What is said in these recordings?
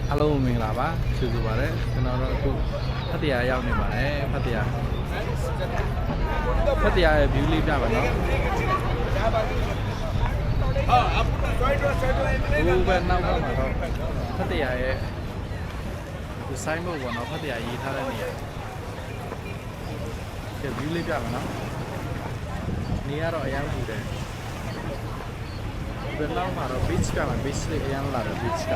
အားလုံးမင်္ဂလာပါကျေးဇူးပါတယ်ကျွန်တော်တို့အခုဖတ်တရားရောက်နေပါတယ်ဖတ်တရားရဲ့ view လေးပြပါနော်ဟိုဘက်နောက်မှာတော့ဖတ်တရားရဲ့ဒီ sign ဘုတ်ပေါ့နော်ဖတ်တရားရေးထားတဲ့နေရာကဲ view လေးပြပါနော်နေရာတော့အများကြီးတယ်ဘယ်လောက်မှာတော့ beach ကမှ beach လေးအများလာတယ် beach က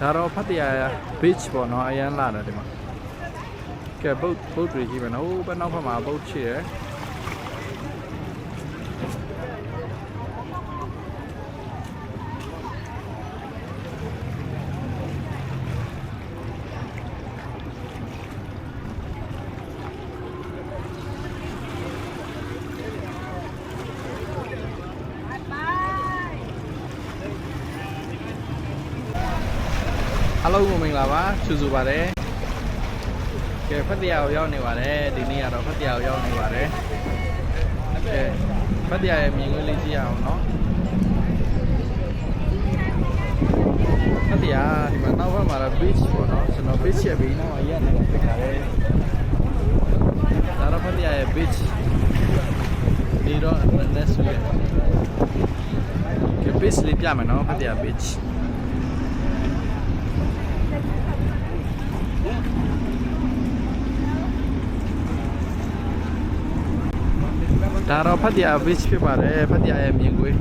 ဒါတော့ဖတ်တရား beach ပေါ့နော်အရန်လာတယ်ဒီမှာကဲဘုတ်တွေကြီးပဲနော်ဟိုဘက်နောက်ဘက်မှာဘုတ်ချစ်ရယ်အားလုံးကိုမင်္ဂလာပါကျေးဇူးပါတယ်ကဲဖတ်တရားကိုရောက်နေပါတယ်ဒီနေ့ကတော့ဖတ်တရားကိုရောက်နေပါတယ်ကဲဖတ်တရားရဲ့မြင်ကွင်းလေးကြည့်ရအောင်နော်ဖတ်တရားဒီမှာနောက်ဘက်မှာတော့ beach ပေါ့နော်ကျွန်တော် beach ရဲ့ဘေးနောက်အရက်နေတာတွေ့ပါတယ်ဒါတော့ဖတ်တရားရဲ့ beach ဒီတော့ next week ကဲ beach လေးပြမယ်နော်ဖတ်တရား beachဒါတော့ဖတ်တရား beach ဖြစ်ပါတယ်ဖတ်တရားရဲ့မြင်ကွင်း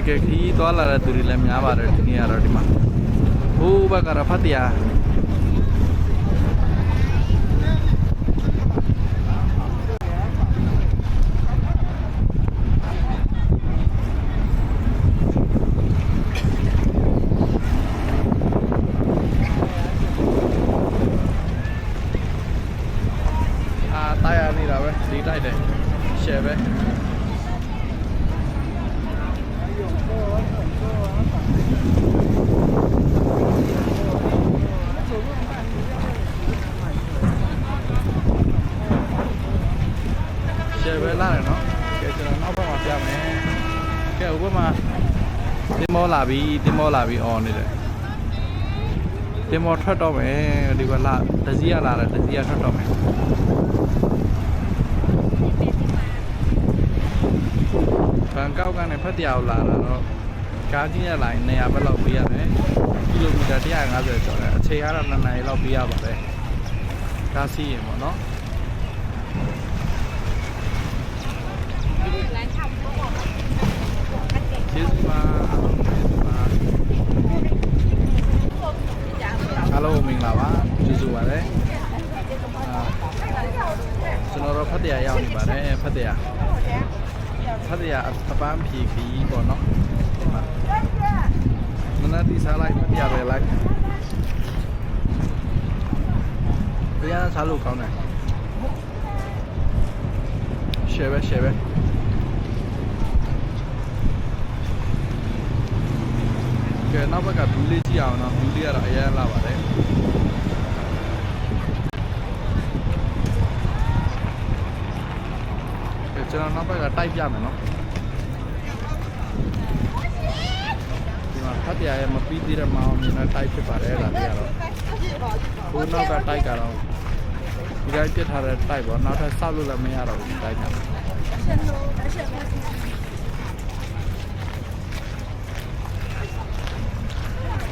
ကဲခီးသွားလာတဲ့သူတွေလည်းများပါတယ်ဒီနေ့ကတော့ဒီမှာဟိုဘက်ကတော့ဖတ်တရားတိုက်ရနေတာပဲဒီတိုက်တယ်ရှယ်ပဲရှယ်ပဲလာတယ်နော်ကဲကျွန်တော်နောက်ဘက်မှာပြမယ်ကဲဟိုဘက်မှာတင်မောလာပြီးအော်နေတယ်တင်မောထွက်တော့မယ်ဒီကလာတစည်းရလာတယ်တစည်းရထွက်တော့မယ်ဘန်ကောက်ကနေဖတ်တရားကိုလာတာတော့ကားကြီးရလာရင်200ဘက်လောက်ပေးရတယ်ကီလိုမီတာ150ကျော်တယ်အချိန်ကတော့2နာရီလောက်ပေးရပါတယ်ကားစီးရင်ပေါ့နော်ကျေးဇူးပါအားလုံးမင်္ဂလာပါကျေးဇူးပါတယ်ကျွန်တော်တို့ဖတ်တရားရောက်နေပါတယ်ဖတ်တရားအပန်းဖြီခီးပေါ့နော်မနက်တီစားလိုက်ဖတ်တရားပဲလိုက်ပြန်စားလို့ကောင်းတယ်ရှယ်ပဲကဲနောက်ဘက်ကဘူးလေးကြည့်အောင်နော်ဘူးလေးကတော့အရင်လာပါတယ်ကျွန်တော်နောက်ဘက်ကတိုက်ပြမယ်နော်ဒီမှာဖတ်တရားရဲ့မပြီးသေးတဲ့မအောင်မြင်တဲ့တိုက်ဖြစ်ပါတယ်ဒါလေးကတော့ဘိုးနောက်ကတိုက်ကတော့ဒီကပြစ်ထားတဲ့တိုက်ပေါ့နောက်ထပ်ဆောက်လို့လည်းမရတော့ဘူးဒီတိုက်က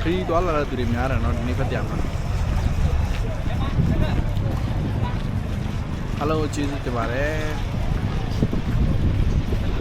ခရီးသွားလာတဲ့သူတွေများတယ်နော်ဒီနေ့ဖတ်တရားမှာအားလုံးကျေးဇူးတင်ပါတယ်